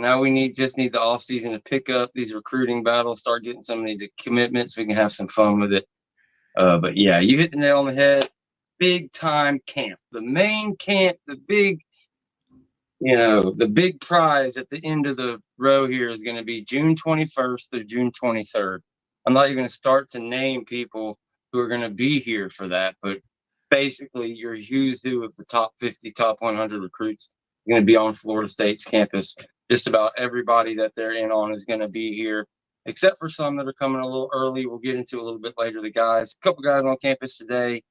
now we just need the off season to pick up these recruiting battles, start getting some of these commitments. So we can have some fun with it. But yeah, you hit the nail on the head. Big time camp, the main camp, the big prize at the end of the row here is going to be June 21st through June 23rd. I'm not even going to start to name people who are going to be here for that, but basically your who's who of the top 50, top 100 recruits are going to be on Florida State's campus. Just about everybody that they're in on is going to be here, except for some that are coming a little early. We'll get into a little bit later. A couple guys on campus today.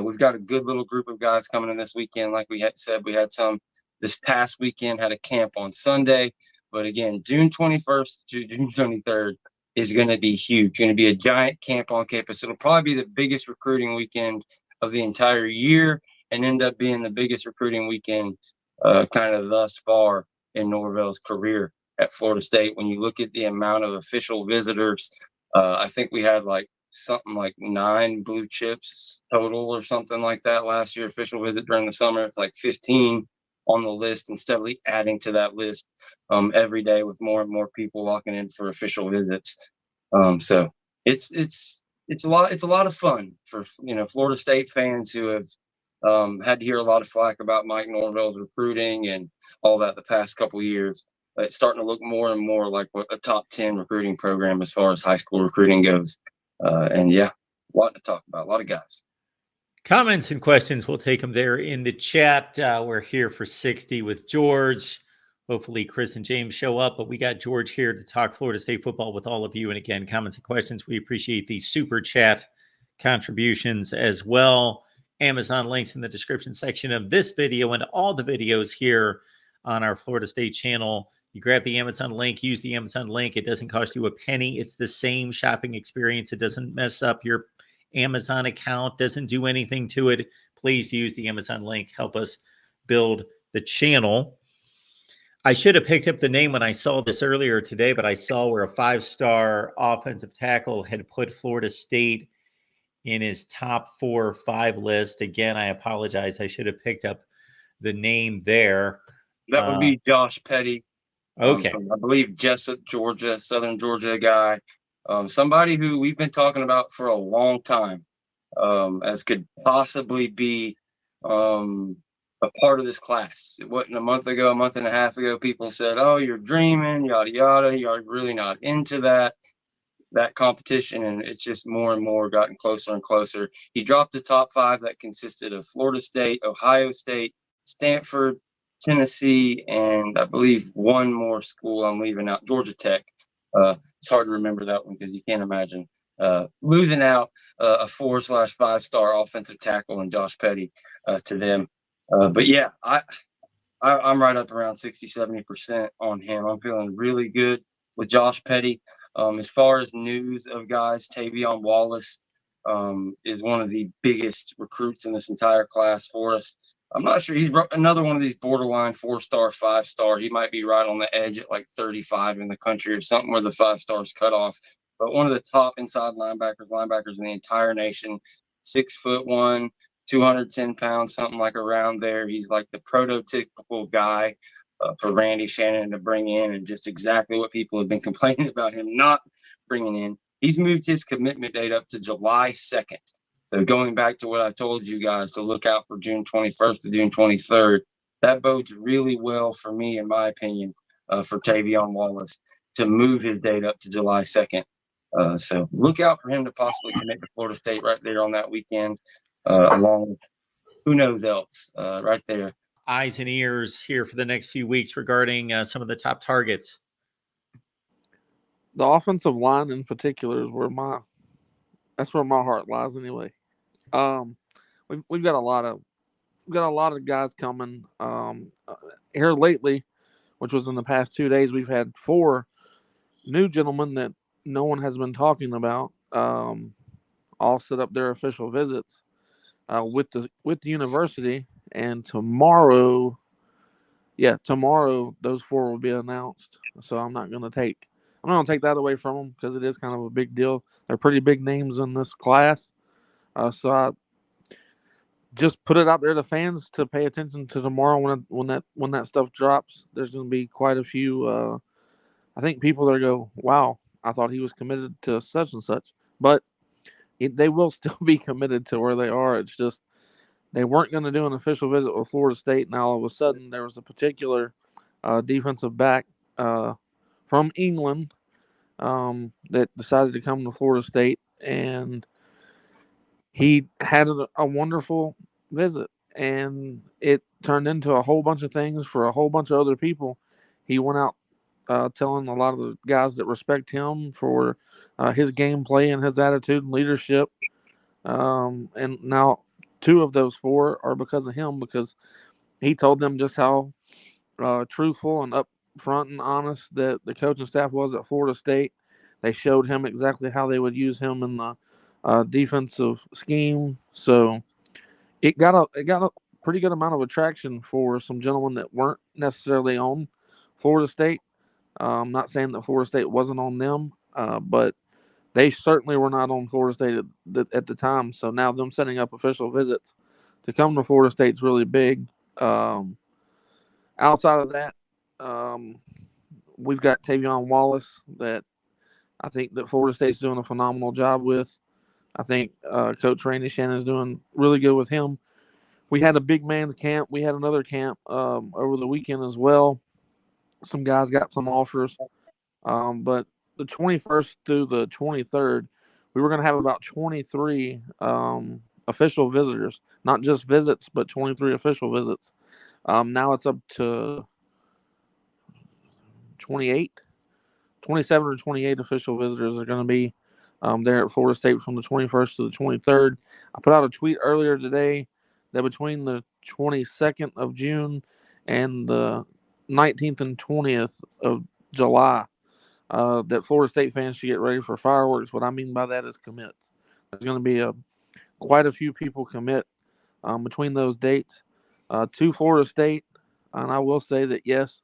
We've got a good little group of guys coming in this weekend. Like we had said, we had some this past weekend, had a camp on Sunday. But again, June 21st to June 23rd is going to be huge. Going to be a giant camp on campus. It'll probably be the biggest recruiting weekend of the entire year and end up being the biggest recruiting weekend kind of thus far in Norvell's career at Florida State. When you look at the amount of official visitors, I think we had something like 9 blue chips total or something like that last year, official visit during the summer. It's like 15 on the list and steadily adding to that list every day with more and more people walking in for official visits. So it's a lot of fun for Florida State fans who have had to hear a lot of flack about Mike Norvell's recruiting and all that the past couple of years. It's starting to look more and more like what a top 10 recruiting program as far as high school recruiting goes. And yeah, a lot to talk about, a lot of guys. Comments and questions, we'll take them there in the chat. We're here for 60 with George. Hopefully Chris and James show up, but we got George here to talk Florida State football with all of you. And again, comments and questions, we appreciate the super chat contributions as well. Amazon links in the description section of this video and all the videos here on our Florida State channel. You grab the Amazon link, use the Amazon link. It doesn't cost you a penny. It's the same shopping experience. It doesn't mess up your Amazon account, doesn't do anything to it. Please use the Amazon link. Help us build the channel. I should have picked up the name when I saw this earlier today, but I saw where a 5-star offensive tackle had put Florida State in his top 4 or 5 list. Again, I apologize. I should have picked up the name there. That would be Josh Petty. Okay. From, I believe, Jessup, Georgia, Southern Georgia guy. Somebody who we've been talking about for a long time as could possibly be a part of this class. It wasn't a month and a half ago, people said, oh, you're dreaming, yada, yada. You're really not into that competition. And it's just more and more gotten closer and closer. He dropped the top 5 that consisted of Florida State, Ohio State, Stanford, Tennessee, and I believe one more school I'm leaving out, Georgia Tech. It's hard to remember that one because you can't imagine losing out a 4/5-star offensive tackle and Josh Petty to them. But yeah, I'm right up around 60-70% on him. I'm feeling really good with Josh Petty. As far as news of guys, Tavion Wallace is one of the biggest recruits in this entire class for us. I'm not sure. He's another one of these borderline 4-star, 5-star. He might be right on the edge at like 35 in the country or something where the 5 stars cut off. But one of the top inside linebackers in the entire nation, 6'1", 210 pounds, something like around there. He's like the prototypical guy for Randy Shannon to bring in, and just exactly what people have been complaining about him not bringing in. He's moved his commitment date up to July 2nd. So going back to what I told you guys to look out for June 21st to June 23rd, that bodes really well for me, in my opinion, for Tavion Wallace to move his date up to July 2nd. So look out for him to possibly commit to Florida State right there on that weekend, along with who knows else right there. Eyes and ears here for the next few weeks regarding some of the top targets. The offensive line in particular is where my heart lies anyway. We've got a lot of guys coming here lately, which was in the past 2 days. We've had 4 new gentlemen that no one has been talking about all set up their official visits with the university, and tomorrow those 4 will be announced. So I'm not going to take that away from them because it is kind of a big deal. They're pretty big names in this class. So just put it out there to fans to pay attention to tomorrow when that stuff drops. There's going to be quite a few. I think people that go, "Wow, I thought he was committed to such and such," but they will still be committed to where they are. It's just they weren't going to do an official visit with Florida State. Now all of a sudden there was a particular defensive back from England that decided to come to Florida State, and he had a wonderful visit, and it turned into a whole bunch of things for a whole bunch of other people. He went out telling a lot of the guys that respect him for his gameplay and his attitude and leadership. And now two of those four are because of him, because he told them just how truthful and upfront and honest that the coaching staff was at Florida State. They showed him exactly how they would use him in the defensive scheme. So it got a pretty good amount of attraction for some gentlemen that weren't necessarily on Florida State. I'm not saying that Florida State wasn't on them, but they certainly were not on Florida State at the time. So now them setting up official visits to come to Florida State's really big. Outside of that, um, we've got Tavion Wallace that I think that Florida State's doing a phenomenal job with. I think Coach Randy Shannon's doing really good with him. We had a big man's camp. We had another camp over the weekend as well. Some guys got some offers, but the 21st through the 23rd, we were going to have about 23 official visitors, not just visits, but 23 official visits. Now it's up to 28, 27 or 28 official visitors are going to be there at Florida State from the 21st to the 23rd. I put out a tweet earlier today that between the 22nd of June and the 19th and 20th of July, that Florida State fans should get ready for fireworks. What I mean by that is commits. There's going to be quite a few people commit between those dates to Florida State. And I will say that, yes,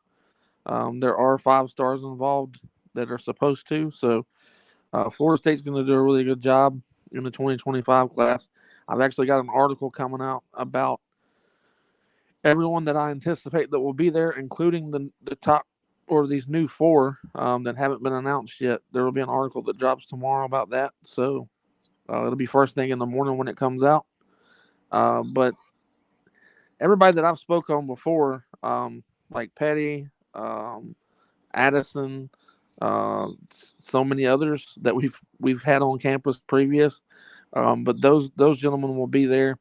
there are 5 stars involved that are supposed to. So Florida State's going to do a really good job in the 2025 class. I've actually got an article coming out about everyone that I anticipate that will be there, including the top or these new 4 that haven't been announced yet. There will be an article that drops tomorrow about that. So it'll be first thing in the morning when it comes out. But everybody that I've spoke on before, like Petty, Addison, so many others that we've had on campus previous. But those gentlemen will be there.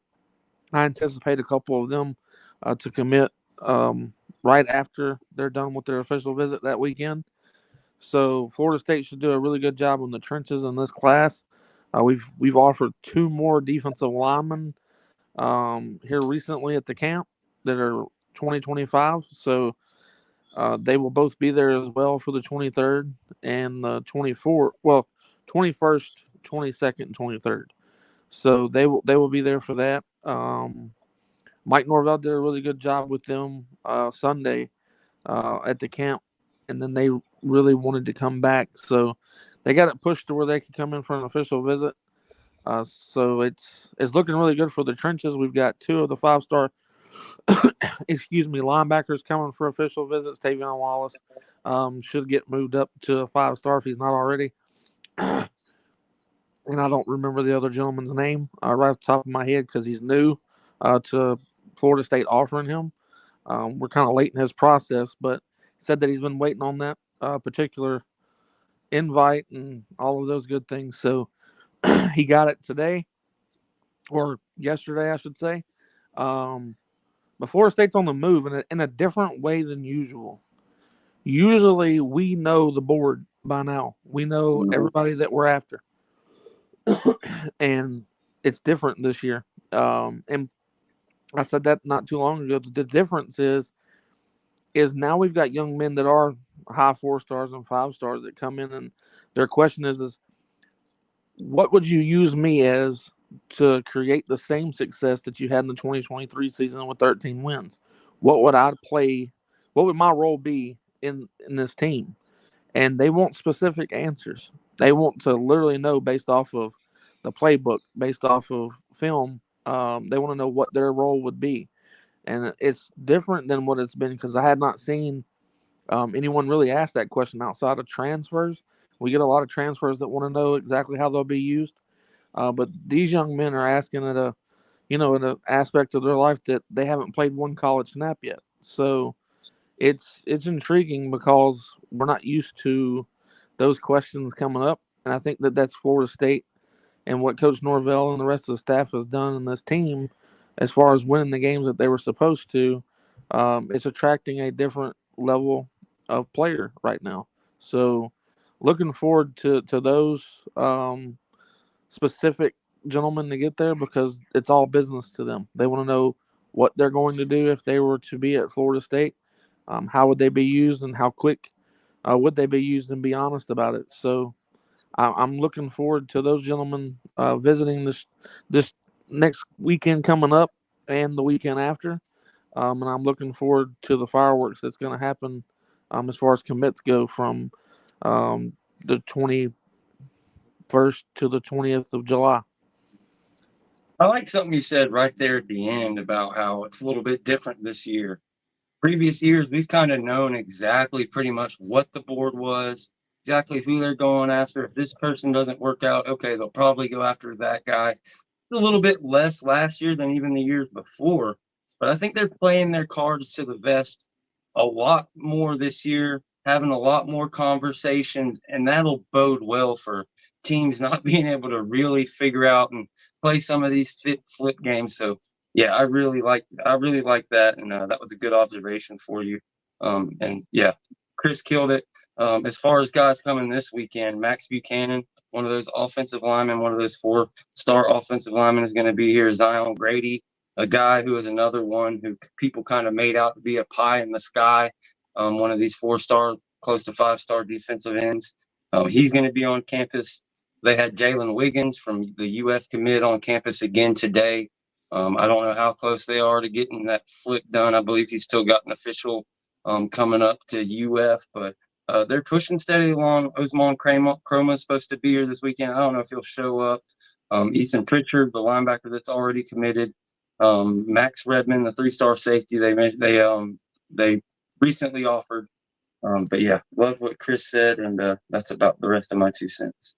I anticipate a couple of them to commit right after they're done with their official visit that weekend. So Florida State should do a really good job in the trenches in this class. We've offered 2 more defensive linemen here recently at the camp that are 2025. So they will both be there as well for the 23rd and the 24th. Well, 21st, 22nd, and 23rd. So they will be there for that. Mike Norvell did a really good job with them Sunday at the camp, and then they really wanted to come back, so they got it pushed to where they could come in for an official visit. So it's looking really good for the trenches. We've got 2 of the 5-star linebackers coming for official visits. Tavion Wallace should get moved up to a 5-star if he's not already. And I don't remember the other gentleman's name right off the top of my head because he's new to Florida State offering him. We're kind of late in his process, but said that he's been waiting on that particular invite and all of those good things. So he got it today or yesterday, I should say. But Florida State's on the move in a different way than usual. Usually we know the board by now. We know everybody that we're after. And it's different this year. And I said that not too long ago. The difference is now we've got young men that are high 4 stars and 5 stars that come in, and their question is what would you use me as to create the same success that you had in the 2023 season with 13 wins? What would I play? What would my role be in this team? And they want specific answers. They want to literally know based off of the playbook, based off of film, They want to know what their role would be, and it's different than what it's been because I had not seen anyone really ask that question outside of transfers. We get a lot of transfers that want to know exactly how they'll be used, but these young men are asking at a in an aspect of their life that they haven't played one college snap yet. So it's intriguing because we're not used to those questions coming up, and I think that that's Florida State and what Coach Norvell and the rest of the staff has done in this team, as far as winning the games that they were supposed to. It's attracting a different level of player right now. So, looking forward to those specific gentlemen to get there because it's all business to them. They want to know what they're going to do if they were to be at Florida State. How would they be used and how quick would they be used, and be honest about it. So I'm looking forward to those gentlemen visiting this next weekend coming up and the weekend after. And I'm looking forward to the fireworks that's going to happen as far as commits go from the 21st to the 20th of July. I like something you said right there at the end about how it's a little bit different this year. Previous years, we've kind of known exactly pretty much what the board was, exactly who they're going after. If this person doesn't work out, okay, they'll probably go after that guy. It's a little bit less last year than even the years before, but I think they're playing their cards to the vest a lot more this year, having a lot more conversations, and that'll bode well for teams not being able to really figure out and play some of these flip games. So yeah, I really like that, and that was a good observation for you. And yeah, Chris killed it. As far as guys coming this weekend, Max Buchanan, one of those offensive linemen, one of those 4-star offensive linemen, is going to be here. Zion Grady, a guy who is another one who people kind of made out to be a pie in the sky. One of these 4-star, close to 5-star defensive ends. He's going to be on campus. They had Jalen Wiggins from the UF commit on campus again today. I don't know how close they are to getting that flip done. I believe he's still got an official coming up to UF, but they're pushing steady along. Osman Chroma is supposed to be here this weekend. I don't know if he'll show up. Ethan Pritchard, the linebacker that's already committed. Max Redmond, the 3-star safety they recently offered. But yeah, love what Chris said, and that's about the rest of my 2 cents.